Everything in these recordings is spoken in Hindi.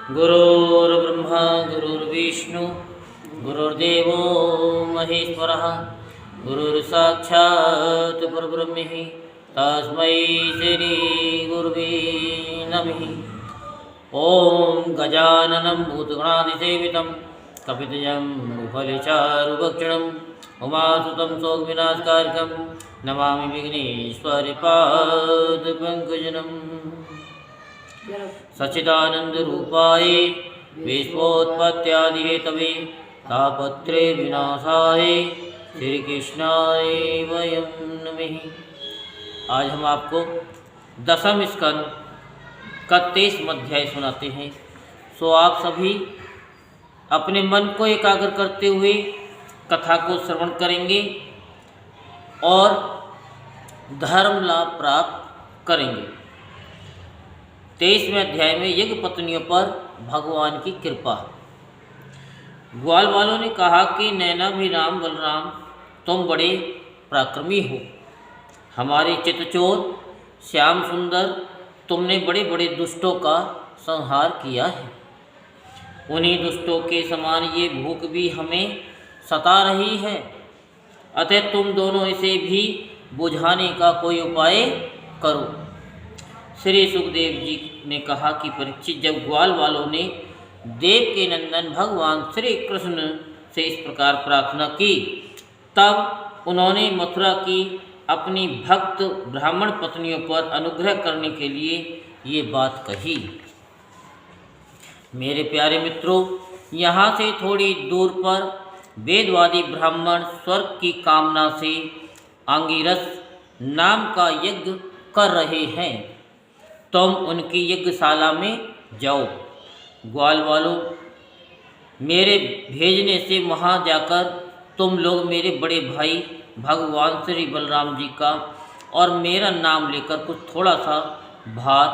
गुरुर्ब्रह्मा गुरुर्विष्णु गुरुर्देवो महेश्वरः गुरुर्साक्षात् परब्रह्म तस्मै श्री गुरुवे नमः। ओम गजाननं भूतगणाधिसेवितं कपितजं फलचारुभक्षणं उमासुतं शोकविनाशकारकं नमामि विघ्नेश्वरपादपङ्कजम्। सच्चिदानन्दरूपाय विश्वोत्पत्त्यादिहेतवे तापत्रे विनाशाय श्रीकृष्णाय वयं नमः। आज हम आपको दशम स्कंद का 23वां अध्याय सुनाते हैं। सो आप सभी अपने मन को एकाग्र करते हुए कथा को श्रवण करेंगे और धर्म लाभ प्राप्त करेंगे। 23वें अध्याय में यज्ञ पत्नियों पर भगवान की कृपा। ग्वाल वालों ने कहा कि नैनाभिराम बलराम तुम बड़े पराक्रमी हो, हमारे चितचोर श्याम सुंदर तुमने बड़े बड़े दुष्टों का संहार किया है। उन्हीं दुष्टों के समान ये भूख भी हमें सता रही है, अतः तुम दोनों इसे भी बुझाने का कोई उपाय करो। श्री सुखदेव जी ने कहा कि परीक्षित, जब ग्वाल वालों ने देव के नंदन भगवान श्री कृष्ण से इस प्रकार प्रार्थना की, तब उन्होंने मथुरा की अपनी भक्त ब्राह्मण पत्नियों पर अनुग्रह करने के लिए ये बात कही। मेरे प्यारे मित्रों, यहाँ से थोड़ी दूर पर वेदवादी ब्राह्मण स्वर्ग की कामना से आंगिरस नाम का यज्ञ कर रहे हैं। तुम उनकी यज्ञशाला में जाओ। ग्वाल वालों, मेरे भेजने से वहाँ जाकर तुम लोग मेरे बड़े भाई भगवान श्री बलराम जी का और मेरा नाम लेकर कुछ थोड़ा सा भात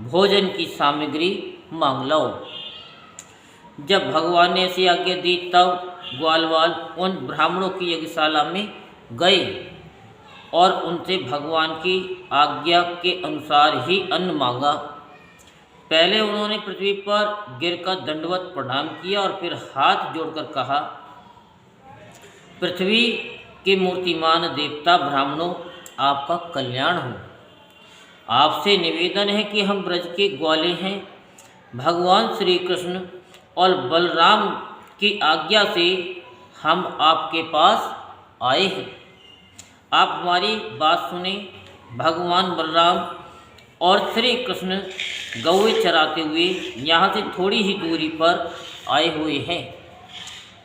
भोजन की सामग्री मांग लाओ। जब भगवान ने ऐसी आज्ञा दी, तब ग्वालवाल उन ब्राह्मणों की यज्ञशाला में गए और उनसे भगवान की आज्ञा के अनुसार ही अन्न मांगा। पहले उन्होंने पृथ्वी पर गिरकर दंडवत प्रणाम किया और फिर हाथ जोड़कर कहा, पृथ्वी के मूर्तिमान देवता ब्राह्मणों, आपका कल्याण हो। आपसे निवेदन है कि हम ब्रज के ग्वाले हैं। भगवान श्री कृष्ण और बलराम की आज्ञा से हम आपके पास आए हैं। आप हमारी बात सुने। भगवान बलराम और श्री कृष्ण गौएं चराते हुए यहाँ से थोड़ी ही दूरी पर आए हुए हैं।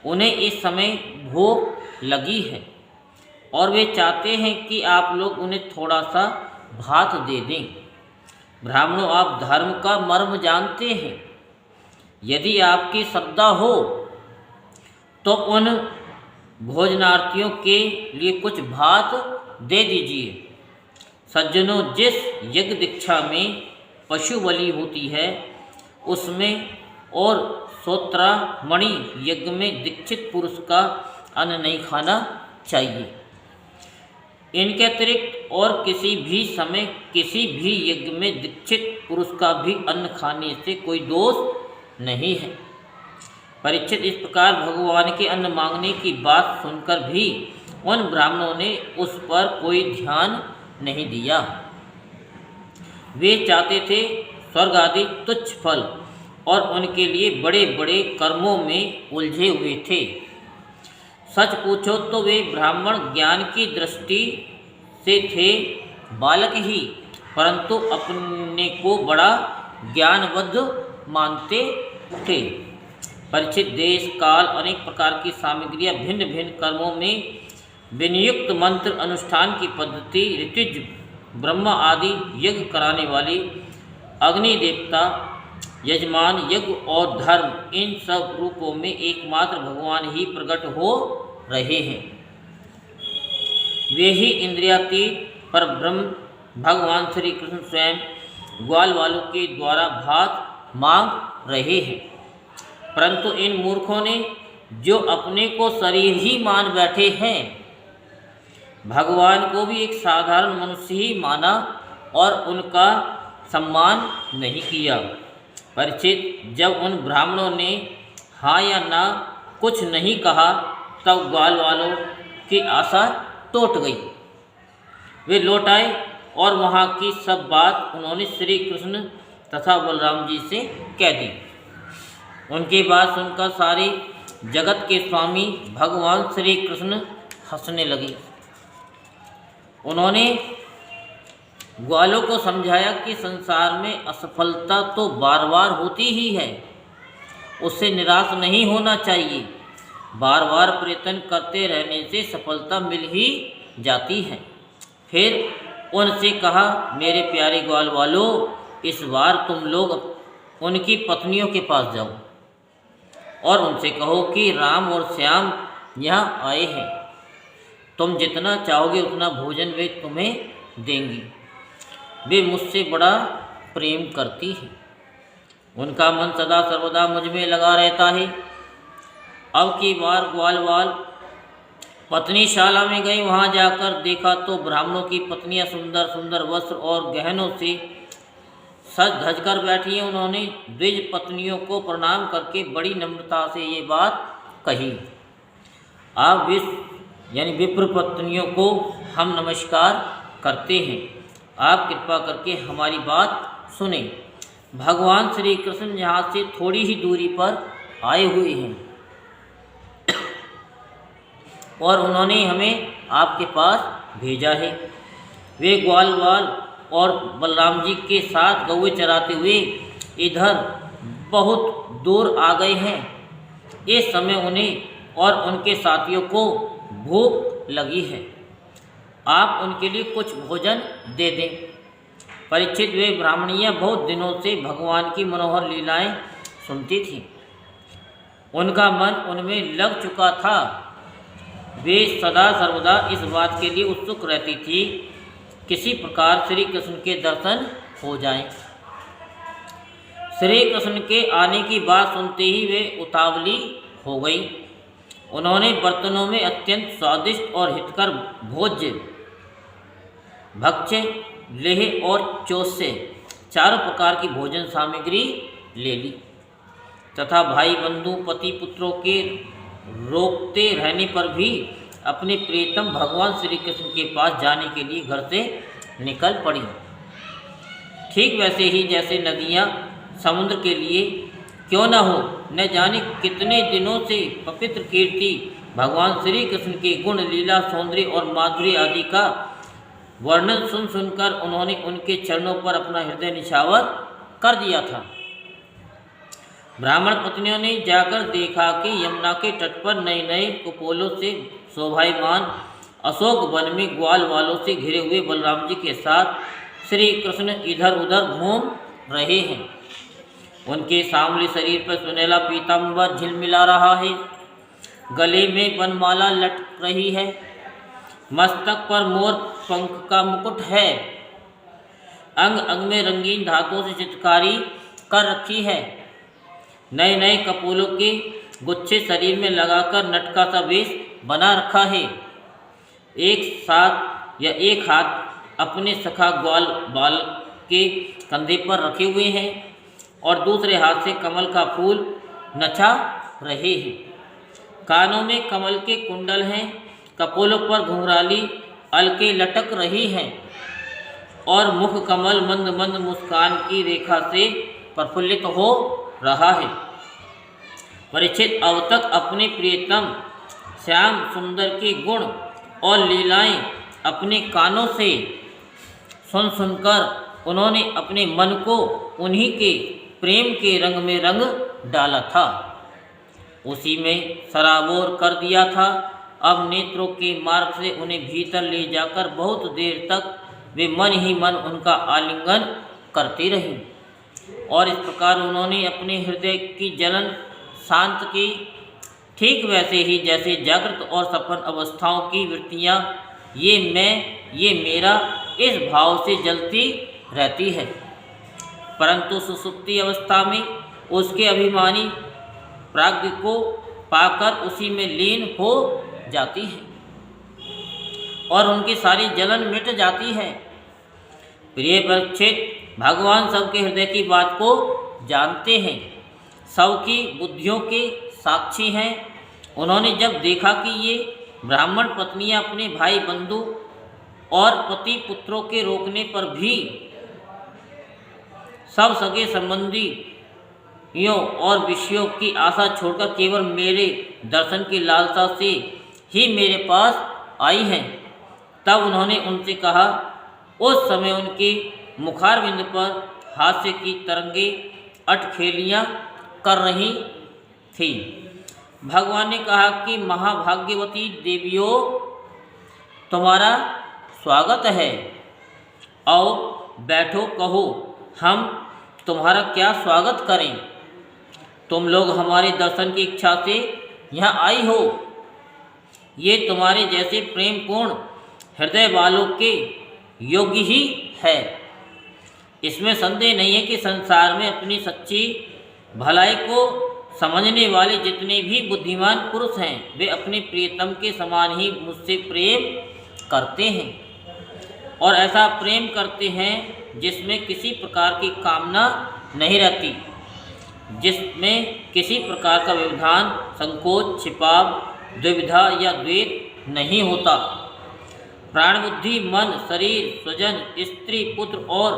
उन्हें इस समय भूख लगी है और वे चाहते हैं कि आप लोग उन्हें थोड़ा सा भात दे दें। ब्राह्मणों, आप धर्म का मर्म जानते हैं। यदि आपकी श्रद्धा हो तो उन भोजनार्थियों के लिए कुछ भात दे दीजिए। सज्जनों, जिस यज्ञ दीक्षा में पशु बलि होती है उसमें और श्रोत्रामणि यज्ञ में दीक्षित पुरुष का अन्न नहीं खाना चाहिए। इनके अतिरिक्त और किसी भी समय किसी भी यज्ञ में दीक्षित पुरुष का भी अन्न खाने से कोई दोष नहीं है। परीक्षित, इस प्रकार भगवान के अन्न मांगने की बात सुनकर भी उन ब्राह्मणों ने उस पर कोई ध्यान नहीं दिया। वे चाहते थे स्वर्ग आदि तुच्छ फल और उनके लिए बड़े बड़े कर्मों में उलझे हुए थे। सच पूछो तो वे ब्राह्मण ज्ञान की दृष्टि से थे बालक ही, परंतु अपने को बड़ा ज्ञानबद्ध मानते थे। परिचित, देश काल अनेक प्रकार की सामग्रियाँ भिन्न भिन्न कर्मों में विनियुक्त मंत्र अनुष्ठान की पद्धति ऋतिज ब्रह्मा आदि यज्ञ कराने वाले अग्नि देवता यजमान यज्ञ और धर्म, इन सब रूपों में एकमात्र भगवान ही प्रकट हो रहे हैं। वे ही इंद्रियातीत पर ब्रह्म भगवान श्री कृष्ण स्वयं ग्वाल वालों के द्वारा भात मांग रहे हैं। परंतु इन मूर्खों ने, जो अपने को शरीर ही मान बैठे हैं, भगवान को भी एक साधारण मनुष्य ही माना और उनका सम्मान नहीं किया। परीक्षित, जब उन ब्राह्मणों ने हाँ या ना कुछ नहीं कहा तब ग्वाल वालों की आशा टूट गई। वे लौट आए और वहाँ की सब बात उन्होंने श्री कृष्ण तथा बलराम जी से कह दी। उनकी बात सुनकर सारे जगत के स्वामी भगवान श्री कृष्ण हंसने लगे। उन्होंने ग्वालों को समझाया कि संसार में असफलता तो बार बार होती ही है, उससे निराश नहीं होना चाहिए। बार बार प्रयत्न करते रहने से सफलता मिल ही जाती है। फिर उनसे कहा, मेरे प्यारे ग्वाल वालों, इस बार तुम लोग उनकी पत्नियों के पास जाओ और उनसे कहो कि राम और श्याम यहाँ आए हैं। तुम जितना चाहोगे उतना भोजन वे तुम्हें देंगी। वे मुझसे बड़ा प्रेम करती हैं। उनका मन सदा सर्वदा मुझ में लगा रहता है। अब की बार ग्वालवाल पत्नीशाला में गए। वहाँ जाकर देखा तो ब्राह्मणों की पत्नियाँ सुंदर सुंदर वस्त्र और गहनों से सज धज कर बैठी हैं। उन्होंने द्विज पत्नियों को प्रणाम करके बड़ी नम्रता से ये बात कही, आप विप्र पत्नियों को हम नमस्कार करते हैं, आप कृपा करके हमारी बात सुने। भगवान श्री कृष्ण यहाँ से थोड़ी ही दूरी पर आए हुए हैं और उन्होंने हमें आपके पास भेजा है। वे ग्वालवाल और बलराम जी के साथ गौवे चराते हुए इधर बहुत दूर आ गए हैं। इस समय उन्हें और उनके साथियों को भूख लगी है, आप उनके लिए कुछ भोजन दे दें। परीक्षित, वे ब्राह्मणियाँ बहुत दिनों से भगवान की मनोहर लीलाएं सुनती थीं। उनका मन उनमें लग चुका था। वे सदा सर्वदा इस बात के लिए उत्सुक रहती थी किसी प्रकार श्री कृष्ण के दर्शन हो जाएं। श्री कृष्ण के आने की बात सुनते ही वे उतावली हो गई। उन्होंने बर्तनों में अत्यंत स्वादिष्ट और हितकर भोज्य, भक्ष्य, लेह और चोसे चारों प्रकार की भोजन सामग्री ले ली तथा भाई बंधु पति पुत्रों के रोकते रहने पर भी अपने प्रियतम भगवान श्री कृष्ण के पास जाने के लिए घर से निकल पड़ी। ठीक वैसे ही जैसे नदियाँ समुद्र के लिए क्यों न हो, न जाने कितने दिनों से पवित्र कीर्ति भगवान श्री कृष्ण के गुण, लीला, सौंदर्य और माधुर्य आदि का वर्णन सुन सुनकर उन्होंने उनके चरणों पर अपना हृदय निछावर कर दिया था। ब्राह्मण पत्नियों ने जाकर देखा कि यमुना के तट पर नए नए कुपोलों से शोभायमान अशोक वन में ग्वाल वालों से घिरे हुए बलराम जी के साथ श्री कृष्ण इधर उधर घूम रहे हैं। उनके सांवले शरीर पर सुनहला पीताम्बर झिलमिला रहा है, गले में वनमाला लटक रही है, मस्तक पर मोर पंख का मुकुट है, अंग अंग में रंगीन धातुओं से चित्रकारी कर रखी है, नए नए कपोलों के गुच्छे शरीर में लगाकर नटका सा वेश बना रखा है। एक हाथ अपने सखा ग्वाल बाल के कंधे पर रखे हुए हैं और दूसरे हाथ से कमल का फूल नचा रहे हैं। कानों में कमल के कुंडल हैं, कपोलों पर घुंघराली अलके लटक रही हैं और मुख कमल मंद मंद मुस्कान की रेखा से प्रफुल्लित हो रहा है। परीक्षित, अब तक अपने प्रियतम श्याम सुंदर के गुण और लीलाएं अपने कानों से सुन सुनकर उन्होंने अपने मन को उन्हीं के प्रेम के रंग में रंग डाला था, उसी में सराबोर कर दिया था। अब नेत्रों के मार्ग से उन्हें भीतर ले जाकर बहुत देर तक वे मन ही मन उनका आलिंगन करती रही और इस प्रकार उन्होंने अपने हृदय की जलन शांत की। ठीक वैसे ही जैसे जागृत और सपन अवस्थाओं की वृत्तियाँ ये मैं, ये मेरा इस भाव से जलती रहती है, परंतु सुसुप्ति अवस्था में उसके अभिमानी प्राज्ञ को पाकर उसी में लीन हो जाती है और उनकी सारी जलन मिट जाती है। प्रिय परीक्षित, भगवान सबके हृदय की बात को जानते हैं, सबकी बुद्धियों के साक्षी हैं। उन्होंने जब देखा कि ये ब्राह्मण पत्नियां अपने भाई बंधु और पति पुत्रों के रोकने पर भी सब सगे संबंधियों और विषयों की आशा छोड़कर केवल मेरे दर्शन की लालसा से ही मेरे पास आई हैं, तब उन्होंने उनसे कहा। उस समय उनके मुखारविंद पर हास्य की तरंगे अटखेलियाँ कर रही थी। भगवान ने कहा कि महाभाग्यवती देवियों, तुम्हारा स्वागत है। आओ बैठो, कहो हम तुम्हारा क्या स्वागत करें। तुम लोग हमारे दर्शन की इच्छा से यहाँ आई हो। ये तुम्हारे जैसे प्रेमपूर्ण हृदय वालों के योग्य ही है। इसमें संदेह नहीं है कि संसार में अपनी सच्ची भलाई को समझने वाले जितने भी बुद्धिमान पुरुष हैं, वे अपने प्रियतम के समान ही मुझसे प्रेम करते हैं, और ऐसा प्रेम करते हैं जिसमें किसी प्रकार की कामना नहीं रहती, जिसमें किसी प्रकार का व्यवधान, संकोच, छिपाव, दुविधा या द्वेष नहीं होता। प्राण, बुद्धि, मन, शरीर, स्वजन, स्त्री, पुत्र और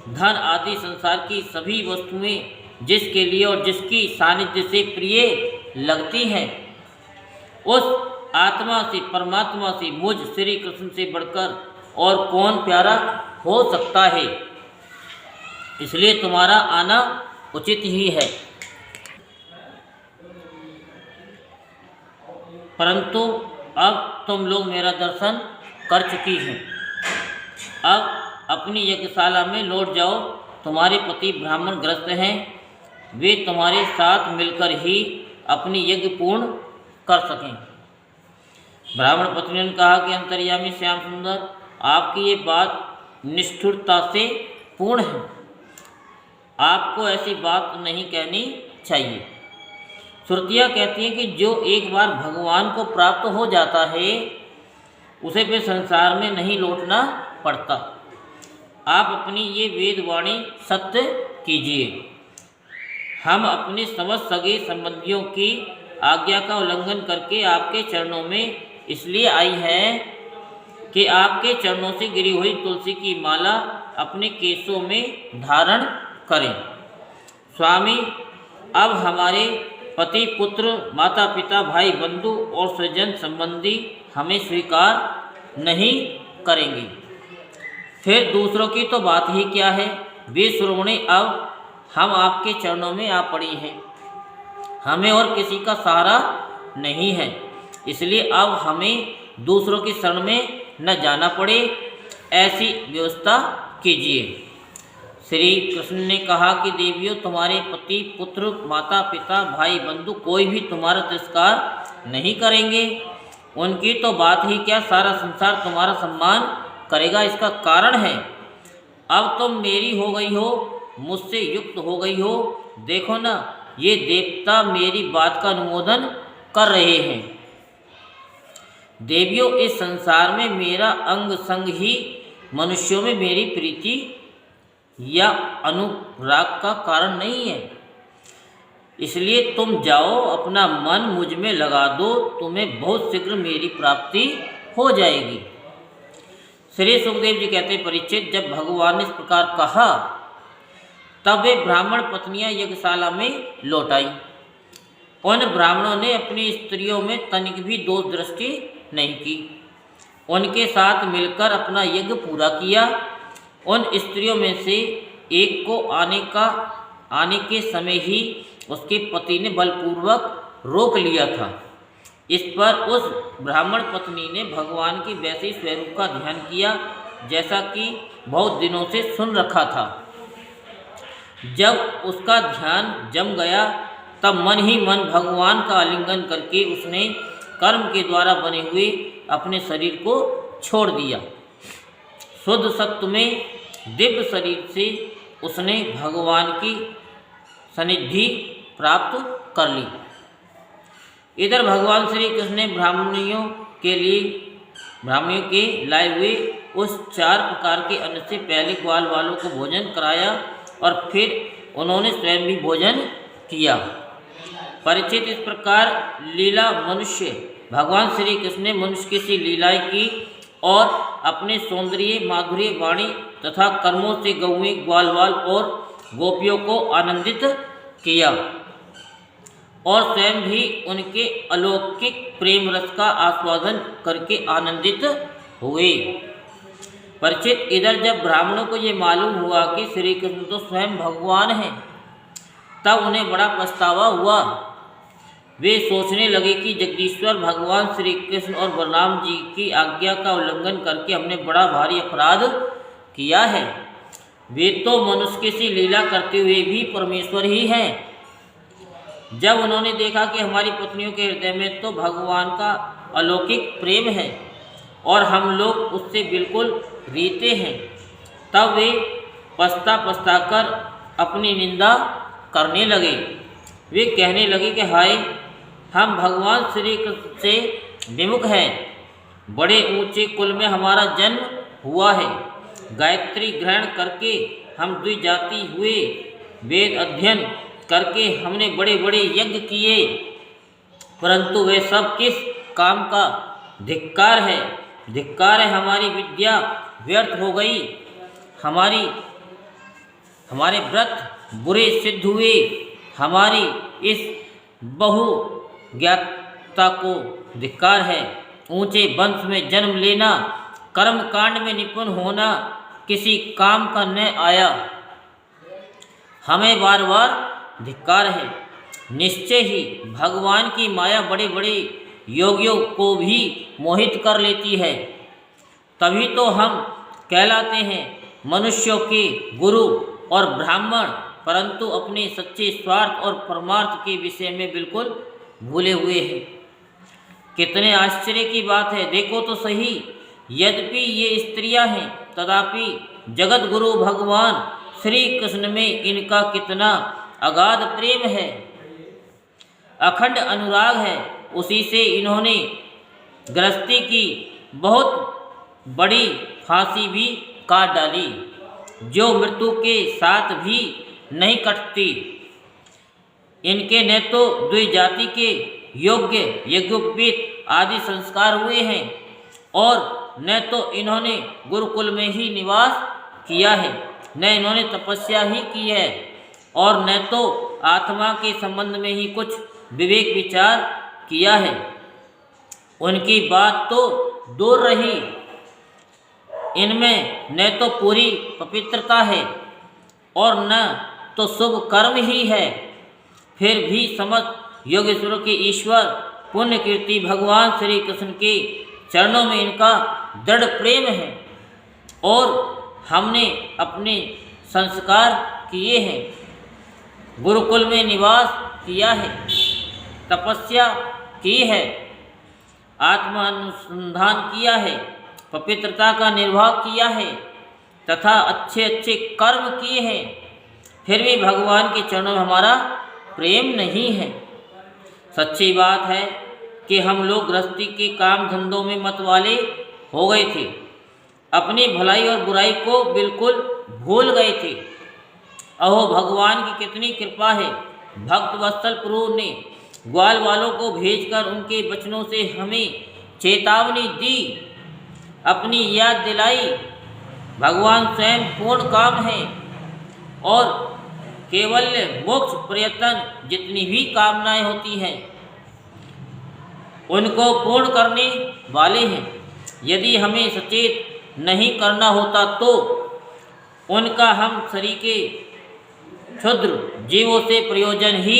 धन आदि संसार की सभी वस्तुएं जिसके लिए और जिसकी सानिध्य से प्रिय लगती हैं, उस आत्मा से, परमात्मा से, मुझ श्री कृष्ण से बढ़कर और कौन प्यारा हो सकता है। इसलिए तुम्हारा आना उचित ही है। परंतु अब तुम लोग मेरा दर्शन कर चुकी हैं। अब अपनी यज्ञशाला में लौट जाओ। तुम्हारे पति ब्राह्मण ग्रस्त हैं, वे तुम्हारे साथ मिलकर ही अपनी यज्ञ पूर्ण कर सकें। ब्राह्मण पत्नी ने कहा कि अंतर्यामी श्याम सुंदर, आपकी ये बात निष्ठुरता से पूर्ण है। आपको ऐसी बात नहीं कहनी चाहिए। श्रुतियाँ कहती हैं कि जो एक बार भगवान को प्राप्त हो जाता है, उसे फिर संसार में नहीं लौटना पड़ता। आप अपनी ये वेदवाणी सत्य कीजिए। हम अपने समस्त सगे संबंधियों की आज्ञा का उल्लंघन करके आपके चरणों में इसलिए आई हैं कि आपके चरणों से गिरी हुई तुलसी की माला अपने केशों में धारण करें। स्वामी, अब हमारे पति, पुत्र, माता पिता, भाई, बंधु और स्वजन संबंधी हमें स्वीकार नहीं करेंगे। फिर दूसरों की तो बात ही क्या है। वे शिरोमणि, अब हम आपके चरणों में आ पड़ी हैं। हमें और किसी का सहारा नहीं है, इसलिए अब हमें दूसरों की शरण में न जाना पड़े, ऐसी व्यवस्था कीजिए। श्री कृष्ण ने कहा कि देवियों, तुम्हारे पति, पुत्र, माता पिता, भाई, बंधु कोई भी तुम्हारा तिरस्कार नहीं करेंगे। उनकी तो बात ही क्या, सारा संसार तुम्हारा सम्मान करेगा। इसका कारण है, अब तुम मेरी हो गई हो, मुझसे युक्त हो गई हो। देखो ना, ये देवता मेरी बात का अनुमोदन कर रहे हैं। देवियों, इस संसार में मेरा अंग संग ही मनुष्यों में मेरी प्रीति या अनुराग का कारण नहीं है। इसलिए तुम जाओ, अपना मन मुझ में लगा दो, तुम्हें बहुत शीघ्र मेरी प्राप्ति हो जाएगी। श्री सुखदेव जी कहते, परीक्षित, जब भगवान ने इस प्रकार कहा, तब वे ब्राह्मण पत्नियां यज्ञशाला में लौट आई। उन ब्राह्मणों ने अपनी स्त्रियों में तनिक भी दोष दृष्टि नहीं की। उनके साथ मिलकर अपना यज्ञ पूरा किया। उन स्त्रियों में से एक को आने के समय ही उसके पति ने बलपूर्वक रोक लिया था। इस पर उस ब्राह्मण पत्नी ने भगवान की वैसे स्वरूप का ध्यान किया जैसा कि बहुत दिनों से सुन रखा था। जब उसका ध्यान जम गया, तब मन ही मन भगवान का आलिंगन करके उसने कर्म के द्वारा बने हुए अपने शरीर को छोड़ दिया। शुद्ध सत्व में दिव्य शरीर से उसने भगवान की सनिधि प्राप्त कर ली। इधर भगवान श्री कृष्ण ने ब्राह्मणियों के लाए हुए उस 4 प्रकार के अन्न से पहले ग्वाल वालों को भोजन कराया और फिर उन्होंने स्वयं भी भोजन किया। परीक्षित, इस प्रकार लीला मनुष्य भगवान श्री कृष्ण ने मनुष्य की सी लीलाएं की और अपने सौंदर्य, माधुर्य, वाणी तथा कर्मों से गौएं, ग्वालवाल और गोपियों को आनंदित किया और स्वयं भी उनके अलौकिक प्रेम रस का आस्वादन करके आनंदित हुए। परीक्षित, इधर जब ब्राह्मणों को ये मालूम हुआ कि श्री कृष्ण तो स्वयं भगवान हैं, तब उन्हें बड़ा पछतावा हुआ। वे सोचने लगे कि जगदीश्वर भगवान श्री कृष्ण और बलराम जी की आज्ञा का उल्लंघन करके हमने बड़ा भारी अपराध किया है। वे तो मनुष्य की सी लीला करते हुए भी परमेश्वर ही हैं। जब उन्होंने देखा कि हमारी पत्नियों के हृदय में तो भगवान का अलौकिक प्रेम है और हम लोग उससे बिल्कुल रीते हैं, तब वे पछता कर अपनी निंदा करने लगे। वे कहने लगे कि हाय, हम भगवान श्री कृष्ण से विमुख हैं। बड़े ऊंचे कुल में हमारा जन्म हुआ है। गायत्री ग्रहण करके हम द्विजाति हुए। वेद अध्ययन करके हमने बड़े बड़े यज्ञ किए, परंतु वे सब किस काम का? धिक्कार है, धिक्कार है। हमारी विद्या व्यर्थ हो गई, हमारे व्रत बुरे सिद्ध हुए। हमारी इस बहु ज्ञाता को धिक्कार है। ऊंचे वंश में जन्म लेना, कर्म कांड में निपुण होना किसी काम का न आया। हमें बार बार धिक्कार है। निश्चय ही भगवान की माया बड़े बड़े योगियों को भी मोहित कर लेती है। तभी तो हम कहलाते हैं मनुष्यों के गुरु और ब्राह्मण, परंतु अपने सच्चे स्वार्थ और परमार्थ के विषय में बिल्कुल भूले हुए हैं। कितने आश्चर्य की बात है, देखो तो सही। यद्यपि ये स्त्रियां हैं, तथापि जगत गुरु भगवान श्री कृष्ण में इनका कितना अगाध प्रेम है, अखंड अनुराग है। उसी से इन्होंने गृहस्थी की बहुत बड़ी फांसी भी काट डाली, जो मृत्यु के साथ भी नहीं कटती। इनके न तो द्विजाति के योग्य यज्ञोपवीत आदि संस्कार हुए हैं और न तो इन्होंने गुरुकुल में ही निवास किया है, न इन्होंने तपस्या ही की है और न तो आत्मा के संबंध में ही कुछ विवेक विचार किया है। उनकी बात तो दूर रही, इनमें न तो पूरी पवित्रता है और न तो शुभ कर्म ही है। फिर भी समस्त योगेश्वरों के ईश्वर पुण्य कीर्ति भगवान श्री कृष्ण के चरणों में इनका दृढ़ प्रेम है और हमने अपने संस्कार किए हैं, गुरुकुल में निवास किया है, तपस्या की है, आत्मानुसंधान किया है, पवित्रता का निर्वाह किया है तथा अच्छे अच्छे कर्म किए हैं। फिर भी भगवान के चरणों में हमारा प्रेम नहीं है। सच्ची बात है कि हम लोग गृहस्थी के काम धंधों में मतवाले हो गए थे, अपनी भलाई और बुराई को बिल्कुल भूल गए थे। अहो, भगवान की कितनी कृपा है। भक्त वत्सल प्रभु ने ग्वाल वालों को भेजकर उनके वचनों से हमें चेतावनी दी, अपनी याद दिलाई। भगवान स्वयं पूर्ण काम है और केवल मोक्ष प्रयत्न जितनी भी कामनाएं होती हैं उनको पूर्ण करने वाले हैं। यदि हमें सचेत नहीं करना होता तो उनका हम सरीके क्षुद्र जीवों से प्रयोजन ही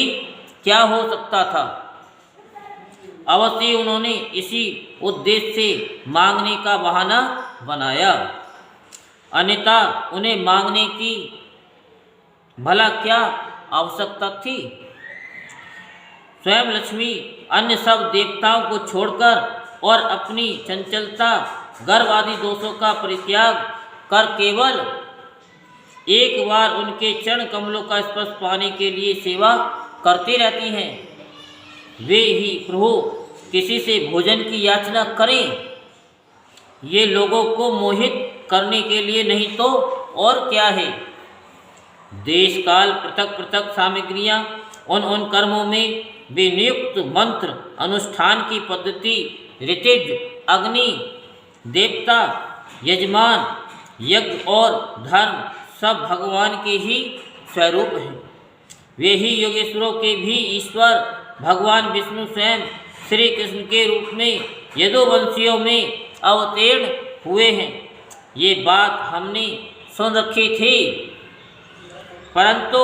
क्या हो सकता था। अवश्य उन्होंने इसी उद्देश्य से मांगने का बहाना बनाया, अन्यथा उन्हें मांगने की भला क्या आवश्यकता थी। स्वयं लक्ष्मी अन्य सब देवताओं को छोड़कर और अपनी चंचलता, गर्व आदि दोषों का परित्याग कर केवल एक बार उनके चरण कमलों का स्पर्श पाने के लिए सेवा करती रहती हैं। वे ही प्रभु किसी से भोजन की याचना करें, ये लोगों को मोहित करने के लिए, नहीं तो और क्या है। देश काल पृथक पृथक सामग्रियाँ उन कर्मों में विनियुक्त मंत्र अनुष्ठान की पद्धति ऋतिज अग्नि देवता यजमान यज्ञ और धर्म सब भगवान के ही स्वरूप हैं। वे ही योगेश्वरों के भी ईश्वर भगवान विष्णु स्वयं श्री कृष्ण के रूप में यदुवंशियों में अवतीर्ण हुए हैं। ये बात हमने सुन रखी थी, परंतु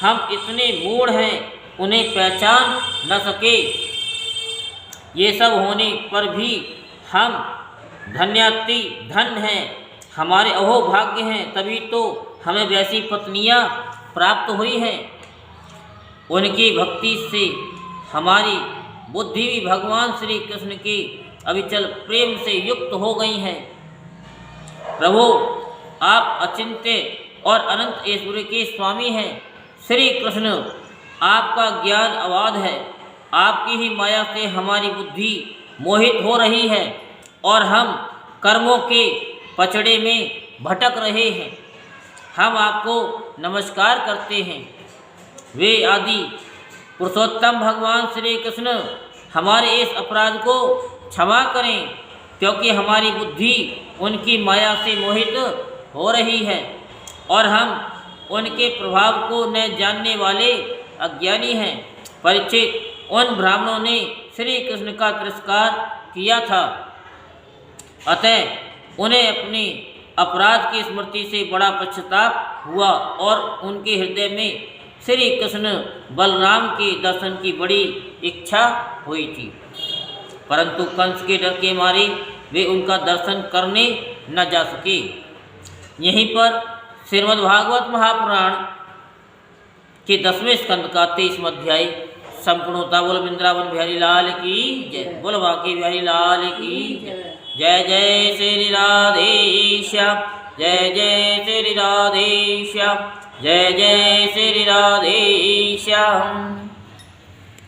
हम इतने मूढ़ हैं उन्हें पहचान न सके। ये सब होने पर भी हम धन्याति धन्य हैं, हमारे अहोभाग्य हैं, तभी तो हमें वैसी पत्नियां प्राप्त हुई हैं। उनकी भक्ति से हमारी बुद्धि भी भगवान श्री कृष्ण के अविचल प्रेम से युक्त हो गई है। प्रभु, आप अचिंत्य और अनंत ऐश्वर्य के स्वामी हैं। श्री कृष्ण, आपका ज्ञान अवाध है। आपकी ही माया से हमारी बुद्धि मोहित हो रही है और हम कर्मों के पचड़े में भटक रहे हैं। हम आपको नमस्कार करते हैं। वे आदि पुरुषोत्तम भगवान श्री कृष्ण हमारे इस अपराध को क्षमा करें, क्योंकि हमारी बुद्धि उनकी माया से मोहित हो रही है और हम उनके प्रभाव को न जानने वाले अज्ञानी हैं। परीक्षित, उन ब्राह्मणों ने श्री कृष्ण का तिरस्कार किया था, अतः उन्हें अपने अपराध की स्मृति से बड़ा पश्चाताप हुआ और उनके हृदय में श्री कृष्ण बलराम के दर्शन की बड़ी इच्छा हुई थी, परंतु कंस के डर के मारे वे उनका दर्शन करने न जा सके। यहीं पर श्रीमद्भागवत महापुराण के 10वें स्कंद का 23वां अध्याय संपूर्ण होता। बोल वृंदावन बिहारी लाल की जय, बोल बांके बिहारी लाल की जय। जय श्री राधेश्याम, जय जय श्री राधेश्याम, जय जय श्री राधेश्याम।